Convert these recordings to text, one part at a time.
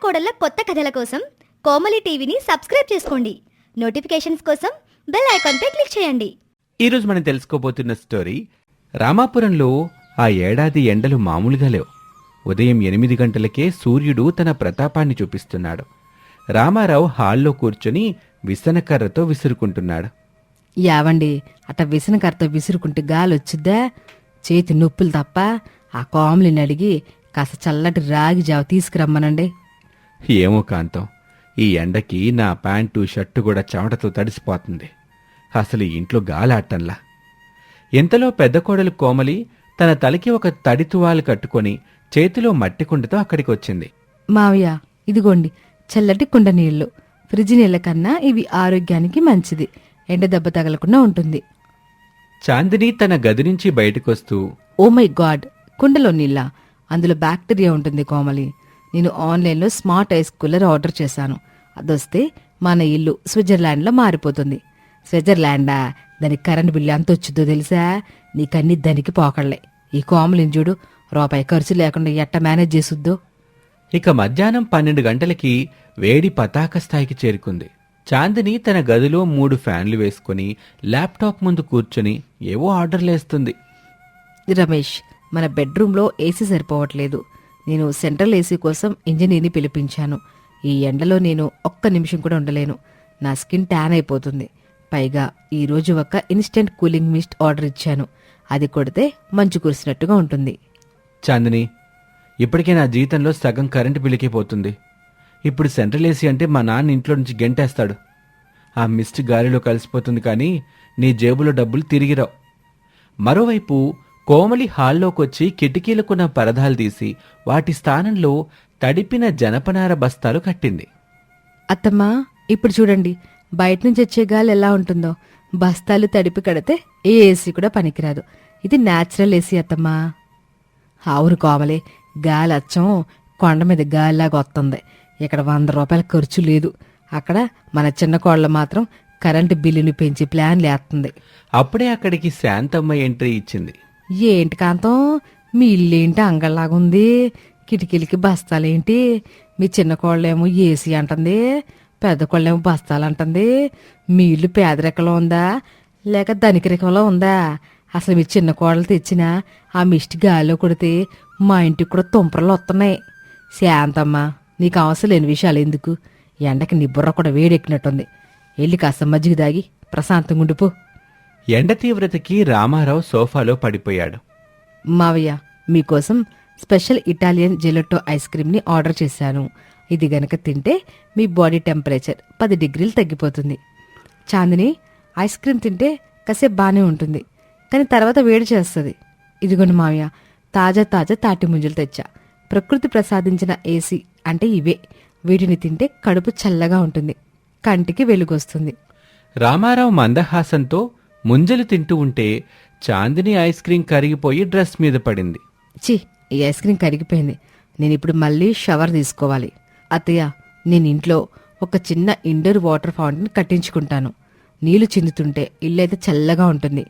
కోడళ్ళ కొత్త కథల కోసం కోమలి టీవీని సబ్స్క్రైబ్ చేసుకోండి. నోటిఫికేషన్స్ కోసం బెల్ ఐకాన్ పై క్లిక్ చేయండి. ఈరోజు మనం తెలుసుకోబోతున్న స్టోరీ, రామాపురంలో ఆ ఏడాది ఎండలు మామూలుగా లేవు. ఉదయం 8 గంటలకే సూర్యుడు తన ప్రతాపాన్ని చూపిస్తున్నాడు. రామారావు హాల్లో కూర్చొని విసనకర్రతో విసురుకుంటున్నాడు. యావండి, అట్ట విసనకర్రతో విసురుకుంటే గాలొచ్చుద్దా? చేతి నొప్పులు తప్ప ఆ కోమలిని అడిగి కాస్త చల్లటి రాగి జావ తీసుకురమ్మనండి. ఏమో కాంతం, ఈ ఎండకి నా ప్యాంటు షర్టు కూడా చెమటతో తడిసిపోతుంది. అసలు ఇంట్లో గాలాటంలా. ఇంతలో పెద్ద కోడలు కోమలి తన తలకి ఒక తడి తువాలు కట్టుకొని చేతిలో మట్టి కుండతో అక్కడికి వచ్చింది. మావయ్య, ఇదిగోండి చల్లటి కుండ నీళ్లు. ఫ్రిడ్జ్ నీళ్ల కన్నా ఇవి ఆరోగ్యానికి మంచిది. ఎండ దెబ్బ తగలకుండా ఉంటుంది. చాందిని తన గది నుంచి బయటకొస్తూ, ఓ మై గాడ్, కుండలో నీళ్ళ? అందులో బ్యాక్టీరియా ఉంటుంది కోమలి. నేను ఆన్లైన్లో స్మార్ట్ ఐస్ కూలర్ ఆర్డర్ చేశాను. అదొస్తే మన ఇల్లు స్విట్జర్లాండ్లో మారిపోతుంది. స్విట్జర్లాండా? దానికి కరెంట్ బిల్లు ఎంత వచ్చిందో తెలుసా? నీకన్నీ దానికి పోకళ్లే. ఈ కోమలిని చూడు, రూపాయి ఖర్చు లేకుండా ఎట్ట మేనేజ్ చేసుద్దో. ఇక మధ్యాహ్నం 12 గంటలకి వేడి పతాక స్థాయికి చేరుకుంది. చాందిని తన గదిలో 3 ఫ్యాన్లు వేసుకుని ల్యాప్టాప్ ముందు కూర్చొని ఏవో ఆర్డర్లేస్తుంది. రమేష్, మన బెడ్రూమ్లో ఏసీ సరిపోవట్లేదు. నేను సెంట్రల్ ఏసీ కోసం ఇంజనీర్ని పిలిపించాను. ఈ ఎండలో నేను ఒక్క నిమిషం కూడా ఉండలేను. నా స్కిన్ ట్యాన్ అయిపోతుంది. పైగా ఈరోజు ఒక ఇన్స్టెంట్ కూలింగ్ మిస్ట్ ఆర్డర్ ఇచ్చాను. అది కొడితే మంచు కురిసినట్టుగా ఉంటుంది. చాందిని, ఇప్పటికే నా జీతంలో సగం కరెంటు బిల్లుకే పోతుంది. ఇప్పుడు సెంట్రల్ ఏసీ అంటే మా నాన్న ఇంట్లో నుంచి గెంటేస్తాడు. ఆ మిస్ట్ గాలిలో కలిసిపోతుంది, కానీ నీ జేబులో డబ్బులు తిరిగిరావు. మరోవైపు కోమలి హాల్లోకొచ్చి కిటికీలకున్న పరదాలు తీసి వాటి స్థానంలో తడిపిన జనపనార బస్తాలు కట్టింది. అత్తమ్మా, ఇప్పుడు చూడండి బయట నుంచి వచ్చే గాలి ఎలా ఉంటుందో. బస్తాలు తడిపి కడితే ఏ ఏసీ కూడా పనికిరాదు. ఇది న్యాచురల్ ఏసీ అత్తమ్మా. అవును కోమలే, గాలి అచ్చం కొండ మీద గాలిలాగా వస్తుంది. ఇక్కడ 100 రూపాయల ఖర్చు లేదు. అక్కడ మన చిన్న కోళ్ళ మాత్రం కరెంటు బిల్లుని పెంచి ప్లాన్ లేస్తుంది. అప్పుడే అక్కడికి శాంతమ్మ ఎంట్రీ ఇచ్చింది. ఏంటి కాంతం, మీ ఇల్లేంటి అంగళ్ళలాగుంది? కిటికీలకి బస్తాలేంటి? మీ చిన్న కోళ్ళేమో ఏసీ అంటుంది, పెద్ద కోళ్ళేమో బస్తాలంటుంది. మీ ఇల్లు పేదరికంలో ఉందా లేక ధనికరికంలో ఉందా? అసలు మీ చిన్న కోడలు తెచ్చిన ఆ మిష్టి గాలిలో కొడితే మా ఇంటికి కూడా తుంపరలు వస్తున్నాయి. శాంతమ్మ, నీకు అవసరం లేని విషయాలు ఎందుకు? ఎండకి నీ బుర్ర కూడా వేడెక్కినట్టుంది. వెళ్ళి కాస్త మజ్జిగ దాగి ప్రశాంతంగా ఉండిపో. ఎండ తీవ్రతకి రామారావు సోఫాలో పడిపోయాడు. మావయ్య, మీకోసం స్పెషల్ ఇటాలియన్ జెలటో ఐస్ క్రీమ్ని ఆర్డర్ చేశాను. ఇది గనక తింటే మీ బాడీ టెంపరేచర్ 10 డిగ్రీలు తగ్గిపోతుంది. చాందిని, ఐస్ క్రీమ్ తింటే కాసేపు బాగానే ఉంటుంది, కానీ తర్వాత వేడి చేస్తుంది. ఇదిగోండి మావయ్య, తాజా తాజా తాటి ముంజలు తెచ్చా. ప్రకృతి ప్రసాదించిన ఏసీ అంటే ఇవే. వీటిని తింటే కడుపు చల్లగా ఉంటుంది, కంటికి వెలుగొస్తుంది. రామారావు మందహాసంతో ముంజలు తింటూ ఉంటే చాందిని ఐస్ క్రీం కరిగిపోయి డ్రెస్ మీద పడింది. చి, ఈ ఐస్ క్రీమ్ కరిగిపోయింది. నేనిప్పుడు మళ్ళీ షవర్ తీసుకోవాలి. అత్తయ్య, నేను ఇంట్లో ఒక చిన్న ఇండోర్ వాటర్ ఫౌంటైన్ కట్టించుకుంటాను. నీళ్లు చిందుతుంటే ఇల్లైతే చల్లగా ఉంటుంది.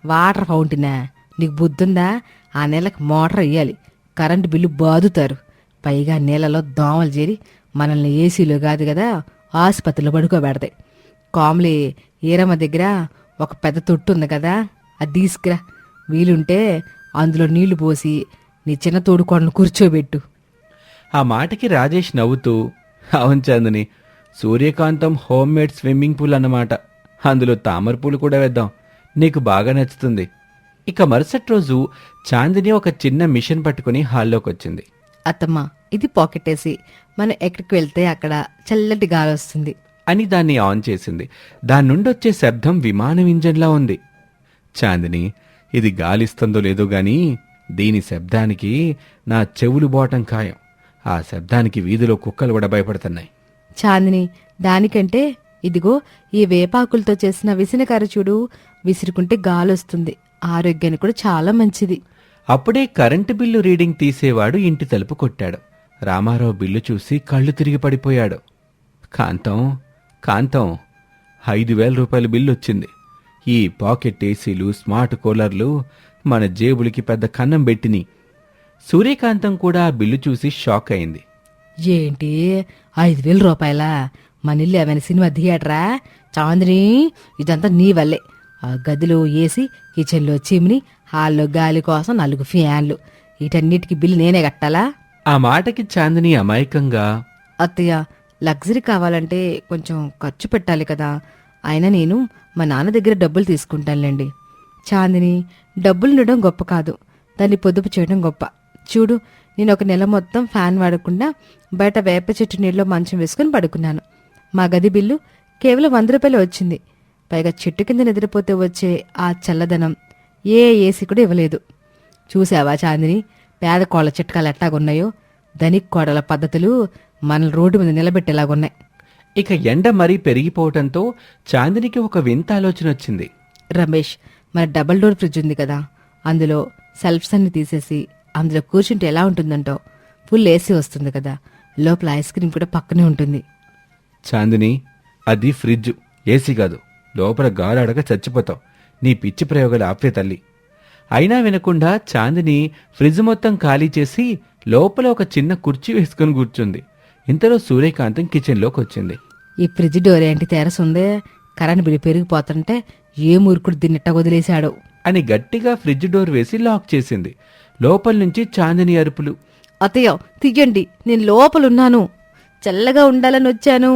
వాటర్ ఫౌంటైనా? నీకు బుద్ధుందా? ఆ నెలకు మోటార్ వేయాలి, కరెంటు బిల్లు బాదుతారు. పైగా నీళ్ళలో దోమలు చేరి మనల్ని ఏసీలో కాదు కదా ఆసుపత్రిలో పడుకోబెడతాయి. కామ్లీ, ఈరమ్మ దగ్గర ఒక పెద్ద తొట్టు ఉంది కదా, అది తీసుకురా. వీలుంటే అందులో నీళ్లు పోసి నీ చిన్న తోడుకోడను కూర్చోబెట్టు. ఆ మాటకి రాజేష్ నవ్వుతూ, అవును చాందిని, సూర్యకాంతం హోమ్ మేడ్ స్విమ్మింగ్ పూల్ అన్నమాట. అందులో తామర పూలు కూడా వేద్దాం, నీకు బాగా నచ్చుతుంది. ఇక మరుసటి రోజు చాందిని ఒక చిన్న మిషన్ పట్టుకుని హాల్లోకొచ్చింది. అత్తమ్మ, ఇది పాకెట్ ఏసీ. మనం ఎక్కడికి వెళ్తే అక్కడ చల్లటి గాలి వస్తుంది అని దాన్ని ఆన్ చేసింది. దాని నుండి వచ్చే శబ్దం విమానం ఇంజన్లా ఉంది. చాందిని, ఇది గాలిస్తుందో లేదో గాని దీని శబ్దానికి నా చెవులు బోటం ఖాయం. ఆ శబ్దానికి వీధిలో కుక్కలు కూడా భయపడుతున్నాయి. చాందిని, దానికంటే ఇదిగో ఈ వేపాకులతో చేసిన విసనకర్ర చూడు. విసురుకుంటే గాలొస్తుంది, ఆరోగ్యానికి కూడా చాలా మంచిది. అప్పుడే కరెంటు బిల్లు రీడింగ్ తీసేవాడు ఇంటి తలుపు కొట్టాడు. రామారావు బిల్లు చూసి కళ్ళు తిరిగి పడిపోయాడు. కాంతం, కాంతం, 5,000 రూపాయల బిల్లు వచ్చింది. ఈ పాకెట్ ఏసీలు, స్మార్ట్ కూలర్లు మన జేబులకి పెద్ద కన్నం పెట్టిని. సూర్యకాంతం కూడా ఆ బిల్లు చూసి షాక్ అయింది. ఏంటి 5,000 రూపాయలా? మన ఇల్లు ఏమైనా సినిమా థియేటరా? చాందిని, ఇదంతా నీ వల్లే. ఆ గదిలో ఏసీ, కిచెన్లో చిమ్ని, హాల్లో గాలి కోసం 4 ఫ్యాన్లు, వీటన్నిటికీ బిల్లు నేనే కట్టాలా? ఆ మాటకి చాందిని అమాయకంగా, అత్తయ్య, లగ్జరీ కావాలంటే కొంచెం ఖర్చు పెట్టాలి కదా. అయినా నేను మా నాన్న దగ్గర డబ్బులు తీసుకుంటానులేండి. చాందిని, డబ్బులుండడం గొప్ప కాదు, దాన్ని పొదుపు చేయడం గొప్ప. చూడు, నేను ఒక నెల మొత్తం ఫ్యాన్ వాడకుండా బయట వేప చెట్టు నీళ్ళలో మంచం వేసుకుని పడుకున్నాను. మా గది బిల్లు కేవలం 100 రూపాయలు వచ్చింది. పైగా చెట్టు కింద నిద్రపోతే వచ్చే ఆ చల్లదనం ఏ ఏసీ కూడా ఇవ్వలేదు. చూసావా చాందిని, పేద కోళ్ళ చిట్కాలు ఎట్లాగున్నాయో? ధనిక్ కోడల పద్ధతులు మన రోడ్డు మీద నిలబెట్టేలాగున్నాయి. ఇక ఎండ మరీ పెరిగిపోవటంతో చాందినికి ఒక వింత ఆలోచన వచ్చింది. రమేష్, మన డబుల్ డోర్ ఫ్రిడ్జ్ ఉంది కదా, అందులో సెల్ఫ్స్ అన్ని తీసేసి అందులో కూర్చుంటే ఎలా ఉంటుందంటో? ఫుల్ ఏసీ వస్తుంది కదా, లోపల ఐస్ క్రీమ్ కూడా పక్కనే ఉంటుంది. చాందిని, అది ఫ్రిడ్జ్, ఏసీ కాదు. లోపల గాలాడక చచ్చిపోతావు. నీ పిచ్చి ప్రయోగాలు ఆపే తల్లి. అయినా వినకుండా చాందిని ఫ్రిడ్జ్ మొత్తం ఖాళీ చేసి లోపల ఒక చిన్న కుర్చీ వేసుకుని కూర్చుంది. ఇంతలో సూర్యకాంతం కిచెన్లోకి వచ్చింది. ఈ ఫ్రిడ్జ్ డోర్ ఏంటి తెరసుందే? కరెంట్ బిల్లు పెరిగిపోతుంటే ఏ మూర్ఖుడు దీన్నిట్ట వదిలేశాడు అని గట్టిగా ఫ్రిడ్జ్ డోర్ వేసి లాక్ చేసింది. లోపల నుంచి చాందిని అరుపులు. అత్తయ్య, తీయండి, నేను లోపలున్నాను. చల్లగా ఉండాలని వచ్చాను,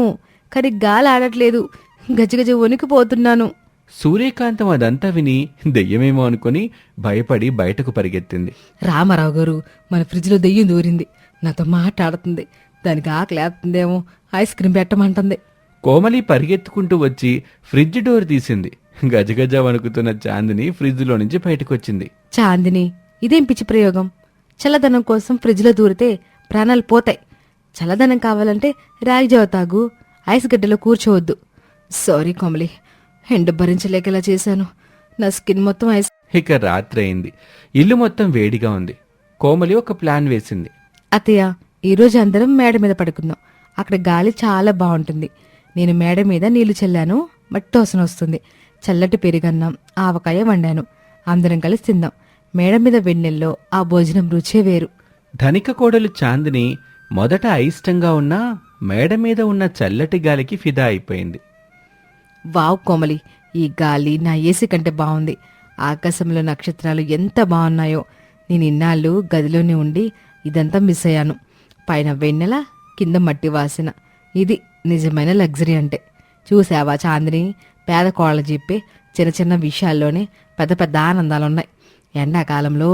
కానీ గాలి ఆడట్లేదు, గజగజ వణికిపోతున్నాను. సూర్యకాంతం అదంతా విని దెయ్యమేమో అనుకుని భయపడి బయటకు పరిగెత్తింది. రామారావు గారు, మన ఫ్రిడ్జ్లో దెయ్యం దూరింది, నాతో మాట్లాడుతుంది, దానికి ఆకలేస్తుందేమో, ఐస్ క్రీమ్ పెట్టమంటుంది. కోమలి పరిగెత్తుకుంటూ వచ్చి ఫ్రిడ్జ్ డోర్ తీసింది. గజగజ వణుకుతున్న చాందిని ఫ్రిడ్జ్లో నుంచి బయటకొచ్చింది. చాందిని, ఇదేం పిచ్చి ప్రయోగం? చల్లదనం కోసం ఫ్రిడ్జ్లో దూరితే ప్రాణాలు పోతాయి. చల్లదనం కావాలంటే రాగిజావ తాగు, ఐస్ గడ్డలో కూర్చోవద్దు. సారీ కోమలి, ఎండ భరించలేకలా చేశాను. నా స్కిన్ మొత్తం ఐస్. ఇక రాత్రి అయింది. ఇల్లు మొత్తం వేడిగా ఉంది. కోమలి ఒక ప్లాన్ వేసింది. అత్తయ్య, ఈరోజు అందరం మేడ మీద పడుకుందాం, అక్కడ గాలి చాలా బాగుంటుంది. నేను మేడ మీద నీళ్లు చల్లాను, మట్టి వాసన వస్తుంది. చల్లటి పెరుగన్నం, ఆవకాయ వండాను, అందరం కలిసి తిందాం. మేడ మీద వెన్నెల్లో ఆ భోజనం రుచే వేరు. ధనిక కోడలు చాందిని మొదట అయిష్టంగా ఉన్నా మేడ మీద ఉన్న చల్లటి గాలికి ఫిదా అయిపోయింది. వావ్ కోమలి, ఈ గాలి నా ఏసీ కంటే బాగుంది. ఆకాశంలో నక్షత్రాలు ఎంత బాగున్నాయో. నేను ఇన్నాళ్ళు గదిలోనే ఉండి ఇదంతా మిస్ అయ్యాను. పైన వెన్నెల, కింద మట్టి వాసన. ఇది నిజమైన లగ్జరీ అంటే. చూసావా చాందిని, పేద కోళ్ళ చెప్పే చిన్న చిన్న విషయాల్లోనే పెద్ద పెద్ద ఆనందాలున్నాయి. ఎండాకాలంలో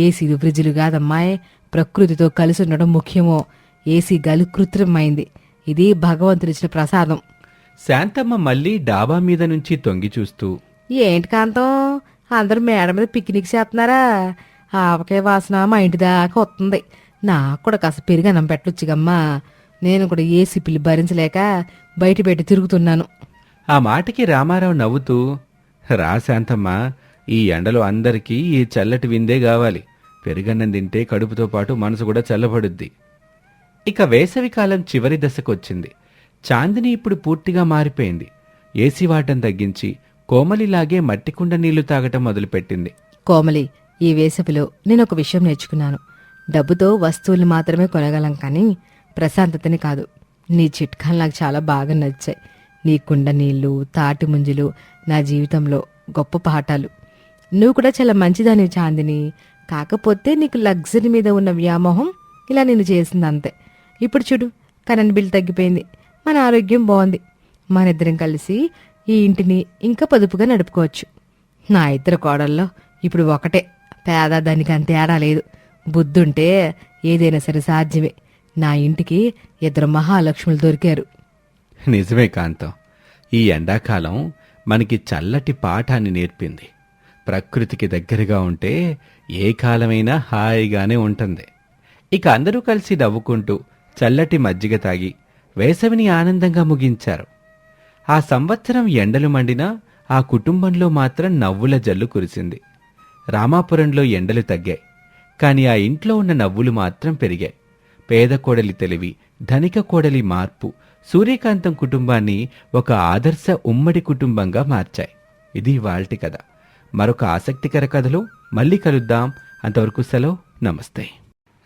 ఏసీలు ఫ్రిడ్జ్లు కాదమ్మాయి, ప్రకృతితో కలిసి ఉండడం ముఖ్యమో. ఏసీ గాలి కృత్రిమైంది, ఇది భగవంతుడిచ్చిన ప్రసాదం. శాంతమ్మ మళ్ళీ డాబా మీద నుంచి తొంగి చూస్తూ, ఏంటి కాంతం, అందరూ మేడ మీద పిక్నిక్ చేస్తున్నారా? ఆవకాయ వాసన మా ఇంటి దాకా వస్తుంది. నాకు కూడా కాస్త పెరిగన్నం పెట్టొచ్చుగమ్మా. నేను కూడా ఏసీ పిల్లి భరించలేక బయట పెట్టి తిరుగుతున్నాను. ఆ మాటకి రామారావు నవ్వుతూ, రా శాంతమ్మ, ఈ ఎండలో అందరికీ ఈ చల్లటి విందే కావాలి. పెరుగన్నం తింటే కడుపుతో పాటు మనసు కూడా చల్లబడుద్ది. ఇక వేసవికాలం చివరి దశకొచ్చింది. చాందిని ఇప్పుడు పూర్తిగా మారిపోయింది. ఏసీ వాడటం తగ్గించి కోమలిలాగే మట్టికుండ నీళ్లు తాగటం మొదలుపెట్టింది. కోమలి, ఈ వేసవిలో నేను ఒక విషయం నేర్చుకున్నాను. డబ్బుతో వస్తువులు మాత్రమే కొనగలం, కానీ ప్రశాంతతని కాదు. నీ చిట్కాలు నాకు చాలా బాగా నచ్చాయి. నీ కుండ నీళ్లు, తాటి ముంజులు నా జీవితంలో గొప్ప పాఠాలు. నువ్వు కూడా చాలా మంచిదానివి చాందిని. కాకపోతే నీకు లగ్జరీ మీద ఉన్న వ్యామోహం ఇలా నేను చేసింది అంతే. ఇప్పుడు చూడు, కరెంట్ బిల్ తగ్గిపోయింది, మన ఆరోగ్యం బాగుంది. మనిద్దరం కలిసి ఈ ఇంటిని ఇంకా పొదుపుగా నడుపుకోవచ్చు. నా ఇద్దరు కోడల్లో ఇప్పుడు ఒకటే, పేద దానికి అంత తేడా లేదు. బుద్ధుంటే ఏదైనా సరే సాధ్యమే. నా ఇంటికి 2 మహాలక్ష్ములు దొరికారు. నిజమే కాంతం, ఈ ఎండాకాలం మనకి చల్లటి పాఠాన్ని నేర్పింది. ప్రకృతికి దగ్గరగా ఉంటే ఏ కాలమైనా హాయిగానే ఉంటుంది. ఇక అందరూ కలిసి నవ్వుకుంటూ చల్లటి మజ్జిగ తాగి వేసవిని ఆనందంగా ముగించారు. ఆ సంవత్సరం ఎండలు మండినా ఆ కుటుంబంలో మాత్రం నవ్వుల జల్లు కురిసింది. రామాపురంలో ఎండలు తగ్గాయి, కాని ఆ ఇంట్లో ఉన్న నవ్వులు మాత్రం పెరిగాయి. పేద కోడలి తెలివి, ధనిక కోడలి మార్పు సూర్యకాంతం కుటుంబాన్ని ఒక ఆదర్శ ఉమ్మడి కుటుంబంగా మార్చాయి. ఇది ఇవాల్టి కథ. మరొక ఆసక్తికర కథలో మళ్ళీ కలుద్దాం. అంతవరకు సెలవు, నమస్తే.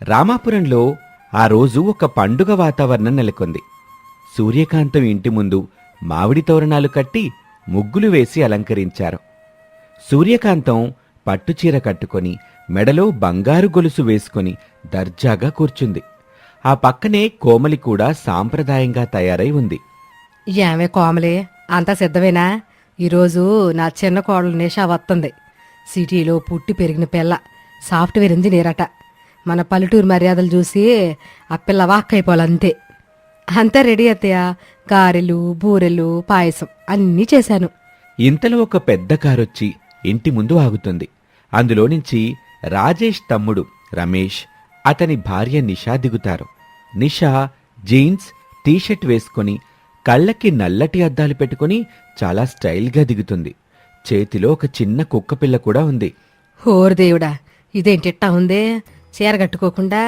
రామాపురంలో ఆ రోజు ఒక పండుగ వాతావరణం నెలకొంది. సూర్యకాంతం ఇంటి ముందు మామిడి తోరణాలు కట్టి ముగ్గులు వేసి అలంకరించారు. సూర్యకాంతం పట్టుచీర కట్టుకొని మెడలో బంగారు గొలుసు వేసుకొని దర్జాగా కూర్చుంది. ఆ పక్కనే కోమలి కూడా సాంప్రదాయంగా తయారై ఉంది. ఏమే కోమలే, అంతా సిద్ధమేనా? ఈరోజు నా చిన్న కోడలు నిషా వస్తుంది. సిటీలో పుట్టి పెరిగిన పిల్ల, సాఫ్ట్వేర్ ఇంజనీర్ అట. మన పల్లెటూరు మర్యాదలు చూసి ఆ పిల్ల వాక్కైపోవాలంతే. అంతా రెడీ అత్తయ్య. గారెలు, బూరెలు, పాయసం అన్నీ చేశాను. ఇంతలో ఒక పెద్ద కారొచ్చి ఇంటి ముందు ఆగుతుంది. అందులో నుంచి రాజేష్ తమ్ముడు రమేష్, అతని భార్య నిషా దిగుతారు. నిషా జీన్స్, టీషర్ట్ వేసుకొని కళ్ళకి నల్లటి అద్దాలు పెట్టుకుని చాలా స్టైల్గా దిగుతుంది. చేతిలో ఒక చిన్న కుక్కపిల్ల కూడా ఉంది. ఓరు దేవుడా, ఇదేంటిట్టా ఉందే? చీర కట్టుకోకుండా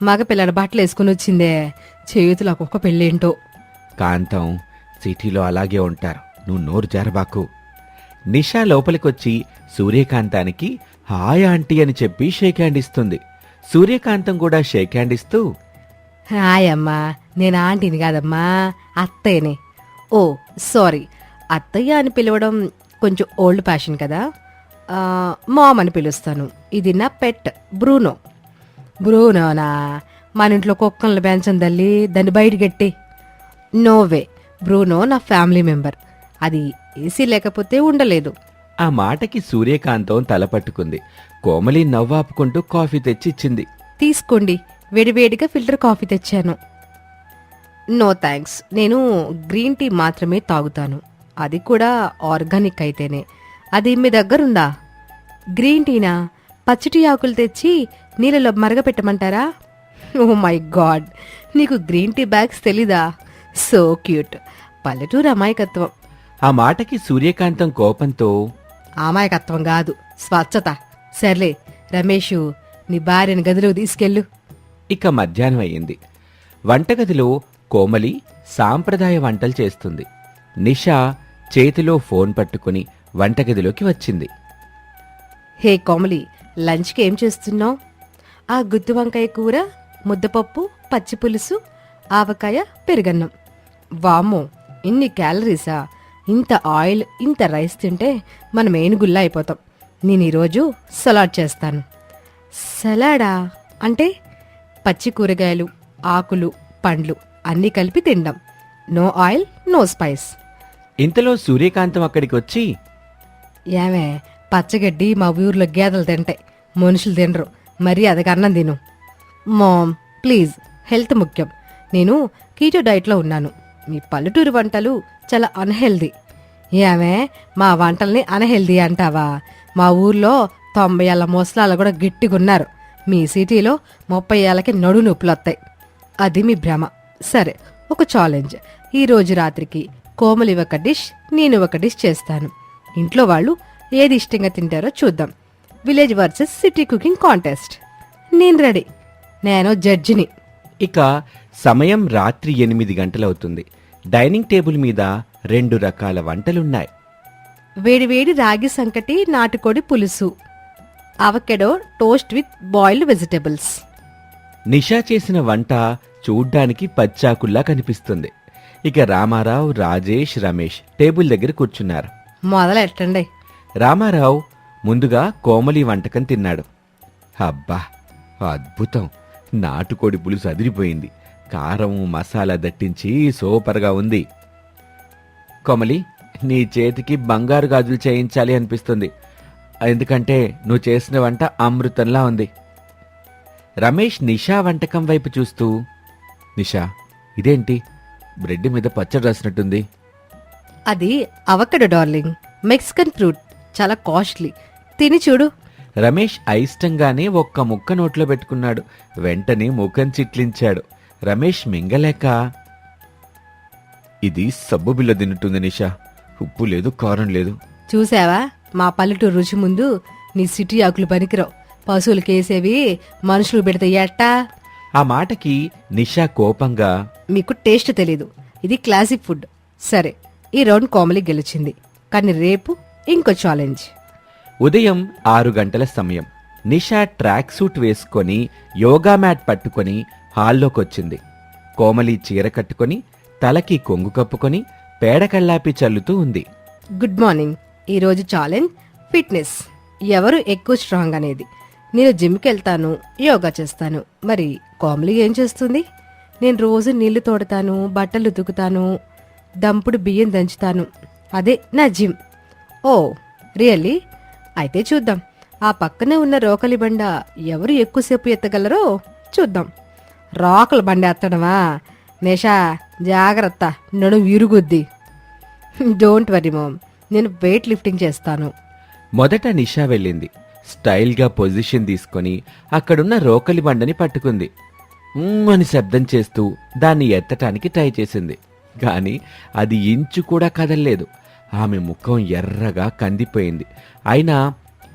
మగపిల్లల బట్టలు వేసుకుని వచ్చిందే. చేతులు ఒక్కొక్క పెళ్ళేంటో. కాంతం, సిటీలో అలాగే ఉంటారు, నువ్వు నోరు జారబాకు. నిషా లోపలికొచ్చి సూర్యకాంతానికి హాయ్ ఆంటీ అని చెప్పి షేక్ హ్యాండ్ ఇస్తుంది. సూర్యకాంతం కూడా షేక్ హ్యాండ్ ఇస్తూ, హాయ్ అమ్మా, నేను ఆంటీని కాదమ్మా, అత్తయ్యనే. ఓ సారీ, అత్తయ్య అని పిలవడం కొంచెం ఓల్డ్ ఫ్యాషన్ కదా. మామ్ అని పిలుస్తాను. ఇది నా పెట్ బ్రూనో. బ్రూనోనా? మన ఇంట్లో కుక్కలను పెంచం తల్లి, దాన్ని బయటకెట్టి. నోవే, బ్రూనో నా ఫ్యామిలీ మెంబర్. అది ఏసీ లేకపోతే ఉండలేదు. ఆ మాటకి సూర్యకాంతం తల పట్టుకుంది. కోమలి నవ్వాపుకుంటూ కాఫీ తెచ్చి ఇచ్చింది. తీసుకోండి, వేడివేడిగా ఫిల్టర్ కాఫీ తెచ్చాను. నో థ్యాంక్స్, నేను గ్రీన్ టీ మాత్రమే తాగుతాను. అది కూడా ఆర్గానిక్ అయితేనే. అది మీ దగ్గరుందా? గ్రీన్ టీనా? పచ్చటి ఆకులు తెచ్చి నీళ్ళలో మరగపెట్టమంటారా? ఓ మై గాడ్, నీకు గ్రీన్ టీ బ్యాగ్స్ తెలీదా? So cute. పల్లెటూరు అమాయకత్వం. ఆ మాటకి సూర్యకాంతం కోపంతో, అమాయకత్వం కాదు, స్వచ్ఛత. సర్లే రమేషు, నీ భార్యని గదిలోకి తీసుకెళ్ళు. ఇక మధ్యాహ్నం అయ్యింది. వంటగదిలో కోమలి సాంప్రదాయ వంటలు చేస్తుంది. నిషా చేతిలో ఫోన్ పట్టుకుని వంటగదిలోకి వచ్చింది. హే కోమలి, లంచ్కి ఏం చేస్తున్నావు? ఆ గుత్తి వంకాయ కూర, ముద్దపప్పు, పచ్చి పులుసు, ఆవకాయ, పెరుగన్నం. వామ్మో, ఇన్ని క్యాలరీసా? ఇంత ఆయిల్, ఇంత రైస్ తింటే మనం ఏనుగుల్లా అయిపోతాం. నేను ఈరోజు సలాడ్ చేస్తాను. సలాడా అంటే? పచ్చి కూరగాయలు, ఆకులు, పండ్లు అన్నీ కలిపి తిందాం. No oil, no spice. ఇంతలో సూర్యకాంతం అక్కడికి వచ్చి, ఏమే, పచ్చగడ్డి మా ఊర్లో గేదెలు తింటాయి, మనుషులు తినరు. మరీ అదకన్నం తిను. మామ్ ప్లీజ్, హెల్త్ ముఖ్యం. నేను కీటో డైట్లో ఉన్నాను. మీ పల్లెటూరు వంటలు చాలా అన్హెల్దీ. ఏమే, మా వంటల్ని అన్హెల్దీ అంటావా? మా ఊర్లో 90 ఏళ్ల ముసలాళ్ళు కూడా గట్టిగున్నారు. మీ సిటీలో 30 ఏళ్ళకి నడు నొప్పులు వస్తాయి. అది మీ భ్రమ. సరే, ఒక ఛాలెంజ్. ఈరోజు రాత్రికి కోమలి ఒక డిష్, నేను ఒక డిష్ చేస్తాను. ఇంట్లో వాళ్ళు ఏది ఇష్టంగా తింటారో చూద్దాం. Village versus city cooking contest. నేను రెడీ. నేను జడ్జిని. ఇక సమయం రాత్రి 8 గంటలవుతుంది. డైనింగ్ టేబుల్ మీద 2 రకాల వంటలున్నాయి. వేడివేడి రాగి సంకటి, నాటుకోడి పులుసు, అవకెడో టోస్ట్ విత్ బాయిల్డ్ వెజిటబుల్స్. నిషా చేసిన వంట చూడ్డానికి పచ్చాకుల్లా కనిపిస్తుంది. ఇక రామారావు, రాజేష్, రమేష్ టేబుల్ దగ్గర కూర్చున్నారు. మొదలెట్టండి. రామారావు ముందుగా కోమలి వంటకం తిన్నాడు. అబ్బా, అద్భుతం! నాటుకోడి పులుసు అదిరిపోయింది. కారం, మసాలా దట్టించి సూపర్గా ఉంది. కోమలి, నీ చేతికి బంగారు గాజులు చేయించాలి అనిపిస్తుంది. ఎందుకంటే నువ్వు చేసిన వంట అమృతంలా ఉంది. రమేష్ నిషా వంటకం వైపు చూస్తూ, నిషా, ఇదేంటి బ్రెడ్ మీద పచ్చడి రాసినట్టుంది? అది అవకెడో డార్లింగ్, మెక్సికన్ ఫ్రూట్, చాలా కాస్ట్లీ. తిని చూడు. రమేష్ అయిష్టంగానే ఒక్క ముక్క నోట్లో పెట్టుకున్నాడు. వెంటనే ముఖం చిట్లించాడు. రమేష్ మింగలేక, ఇది సబ్బు బిల్ల తిన్నట్టుంది నిషా, ఉప్పు లేదు, కారం లేదు. చూసావా, మా పల్లెటూరు రుచి ముందు నీ సిటీ ఆకులు పనికిరావు. పశువులకేసేవి మనుషులు పెడితే ఎట్టా? ఆ మాటకి నిషా కోపంగా, మీకు టేస్ట్ తెలీదు, ఇది క్లాసిక్ ఫుడ్. సరే, ఈ రౌండ్ కోమలి గెలిచింది. కానీ రేపు ఇంకో ఛాలెంజ్. ఉదయం 6 గంటల సమయం. నిషా ట్రాక్ సూట్ వేసుకొని యోగా మ్యాట్ పట్టుకొని హాల్లోకొచ్చింది. కోమలి చీర కట్టుకొని తలకి కొంగు కప్పుకొని పేడకల్లాపి చల్లుతూ ఉంది. Good morning. ఈరోజు ఛాలెంజ్ ఫిట్నెస్, ఎవరు ఎక్కువ స్ట్రాంగ్ అనేది. నేను జిమ్కి వెళ్తాను, యోగా చేస్తాను. మరి కోమలి ఏం చేస్తుంది? నేను రోజు నీళ్లు తోడతాను, బట్టలు ఉతుకుతాను, దంపుడు బియ్యం దంచుతాను. అదే నా జిమ్. ఓ రియల్లీ? అయితే చూద్దాం, ఆ పక్కనే ఉన్న రోకలి బండ ఎవరు ఎక్కువసేపు ఎత్తగలరో చూద్దాం. రోకలి బండ ఎత్తడమా? నేషా జాగ్రత్త, నడుము విరుగుద్ది. డోంట్ వరీ మామ్, నేను వెయిట్ లిఫ్టింగ్ చేస్తాను. మొదట నిషా వెళ్ళింది. స్టైల్గా పొజిషన్ తీసుకొని అక్కడున్న రోకలి బండని పట్టుకుంది. అని శబ్దం చేస్తూ దాన్ని ఎత్తటానికి ట్రై చేసింది. కాని అది ఇంచు కూడా కదల్లేదు. ఆమె ముఖం ఎర్రగా కందిపోయింది. అయినా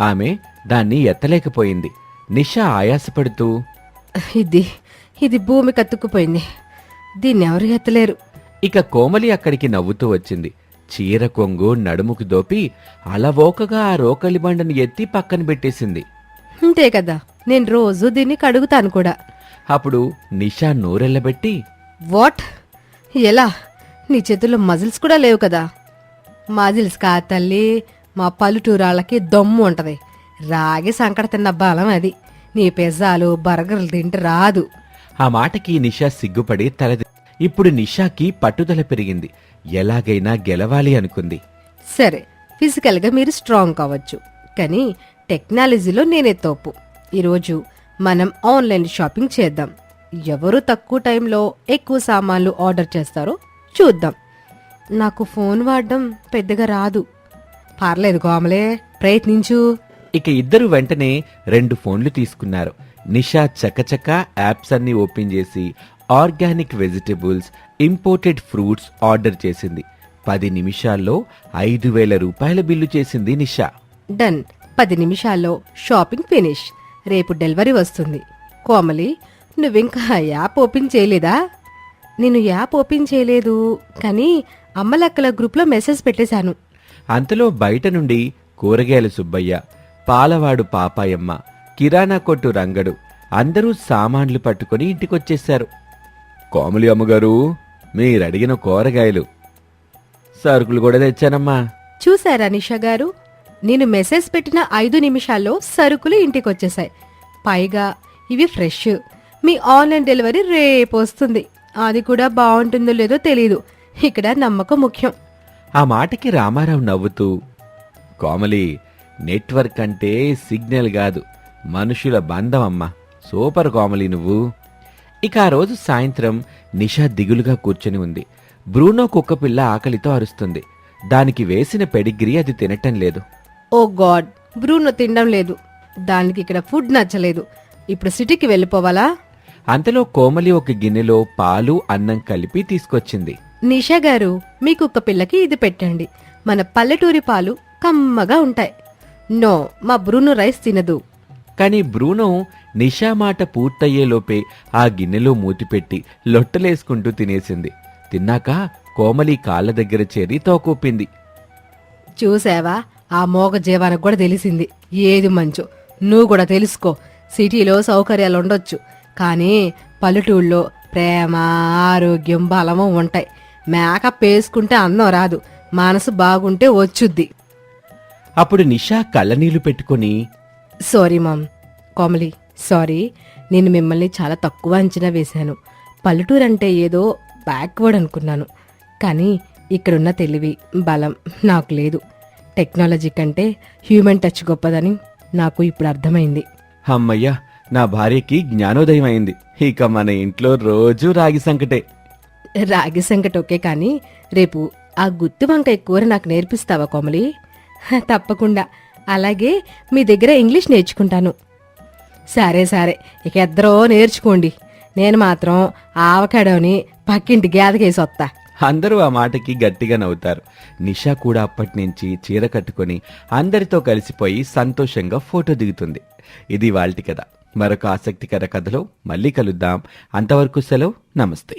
ఆమె దాన్ని ఎత్తలేకపోయింది. నిషా ఆయాసపడుతూ, ఇది భూమి కత్తుకుపోయింది, దీన్ని ఎవరు ఎత్తలేరు. ఇక కోమలి అక్కడికి నవ్వుతూ వచ్చింది. చీర కొంగు నడుముకు దోపి అలవోకగా ఆ రోకలి బండని ఎత్తి పక్కన పెట్టేసింది. అంతే కదా, నేను రోజు దీన్ని కడుగుతాను కూడా. అప్పుడు నిషా నోరెళ్లబెట్టి, వాట్? ఎలా? నీ చేతుల్లో మజిల్స్ కూడా లేవు కదా? మజిల్స్ కా తల్లి, మా పల్లెటూరాళ్ళకి దమ్ము ఉంటది. రాగి సంకట తిన్న బలం అది. నీ పిజ్జాలు బర్గర్లు తింటే రాదు. ఆ మాటకి నిషా సిగ్గుపడి ఇప్పుడు నిషాకి పట్టుదల పెరిగింది. ఎలాగైనా గెలవాలి అనుకుంది. సరే, ఫిజికల్గా మీరు స్ట్రాంగ్ కావచ్చు, కానీ టెక్నాలజీలో నేనే తోపు. ఈరోజు మనం ఆన్లైన్ షాపింగ్ చేద్దాం. ఎవరు తక్కువ టైంలో ఎక్కువ సామాన్లు ఆర్డర్ చేస్తారో చూద్దాం. నాకు ఫోన్ వాడడం పెద్దగా రాదు. పర్లేదు కోమలే, ప్రయత్నించు. ఇక ఇద్దరు వెంటనే 2 ఫోన్లు తీసుకున్నారు. నిషా చకచక యాప్స్ అన్ని ఓపెన్ చేసి organic vegetables, imported fruits order చేసింది. 10 నిమిషాల్లో 5,000 రూపాయల బిల్లు చేసింది నిషా. డన్. 10 నిమిషాల్లో షాపింగ్ ఫినిష్. రేపు డెలివరీ వస్తుంది. కోమలి, నువ్వింకా యాప్ ఓపెన్ చేయలేదా? నేను యాప్ ఓపెన్ చేయలేదు, కానీ అమ్మలక్కల గ్రూప్లో మెసేజ్ పెట్టేశాను. అంతలో బయట నుండి కూరగాయల సుబ్బయ్య, పాలవాడు పాపాయమ్మ, కిరాణా కొట్టు రంగడు అందరూ సామాన్లు పట్టుకుని ఇంటికొచ్చేశారు. కోమలి అమ్మగారు, మీరడిగిన కూరగాయలు, సరుకులు కూడా తెచ్చానమ్మా. చూశారా నిషా గారు, నేను మెసేజ్ పెట్టిన 5 నిమిషాల్లో సరుకులు ఇంటికొచ్చేశాయి. పైగా ఇవి ఫ్రెష్. మీ ఆన్లైన్ డెలివరీ రేపు వస్తుంది. అది కూడా బాగుంటుందో లేదో తెలీదు. ఇక్కడ నమ్మకం ముఖ్యం. ఆ మాటకి రామారావు నవ్వుతూ, కోమలి, నెట్వర్క్ అంటే సిగ్నల్ కాదు, మనుషుల బంధం అమ్మా. సూపర్ కోమలి నువ్వు. ఇక ఆ రోజు సాయంత్రం నిషా దిగులుగా కూర్చొని ఉంది. బ్రూనో కుక్కపిల్ల ఆకలితో అరుస్తుంది. దానికి వేసిన పెడిగ్రీ అది తినటం లేదు. ఓ గాడ్, బ్రూనో తినడం లేదు. దానికి ఇక్కడ ఫుడ్ నచ్చలేదు. ఇప్పుడు సిటీకి వెళ్ళిపోవాలా? అంతలో కోమలి ఒక గిన్నెలో పాలు, అన్నం కలిపి తీసుకొచ్చింది. నిషా గారు, మీ కుక్క పిల్లకి ఇది పెట్టండి. మన పల్లెటూరి పాలు కమ్మగా ఉంటాయి. నో, మా బ్రూనో రైస్ తినదు. కాని బ్రూనో నిషా మాట పూర్తయ్యేలోపే ఆ గిన్నెలో మూతిపెట్టి లొట్టలేసుకుంటూ తినేసింది. తిన్నాక కోమలి కాళ్ళ దగ్గర చేరి తోకూపింది. చూసావా, ఆ మోగ జీవానికి కూడా తెలిసింది ఏది మంచో. నువ్వు కూడా తెలుసుకో. సిటీలో సౌకర్యాలు ఉండొచ్చు, కానీ పల్లెటూళ్ళలో ప్రేమ, ఆరోగ్యం, బలము ఉంటాయి. మేకప్ వేసుకుంటే అందం రాదు, మనసు బాగుంటే వచ్చుద్ది. అప్పుడు నిషా కళ్ళనీళ్లు పెట్టుకుని, సారీ మామ్. కోమలి, సారీ. నేను మిమ్మల్ని చాలా తక్కువ అంచనా వేశాను. పల్లెటూరు అంటే ఏదో బ్యాక్వర్డ్ అనుకున్నాను, కానీ ఇక్కడున్న తెలివి, బలం నాకు లేదు. టెక్నాలజీ కంటే హ్యూమన్ టచ్ గొప్పదని నాకు ఇప్పుడు అర్థమైంది. అమ్మయ్యా, నా భార్యకి జ్ఞానోదయం అయింది. ఇక మన ఇంట్లో రోజూ రాగి సంకటే. రాగి సంకటి ఓకే, కానీ రేపు ఆ గుత్తి వంకాయ కూర నాకు నేర్పిస్తావా కోమలి? తప్పకుండా. అలాగే మీ దగ్గర ఇంగ్లీష్ నేర్చుకుంటాను. సరే సరే, ఇక ఇద్దరూ నేర్చుకోండి. నేను మాత్రం ఆవకాడోని పక్కింటి గేదకేసి వస్తా. అందరూ ఆ మాటకి గట్టిగా నవ్వుతారు. నిషా కూడా అప్పటినుంచి చీర కట్టుకుని అందరితో కలిసిపోయి సంతోషంగా ఫోటో దిగుతుంది. ఇది వాల్టి కథ. మరొక ఆసక్తికర కథలో మళ్ళీ కలుద్దాం. అంతవరకు సెలవు. నమస్తే.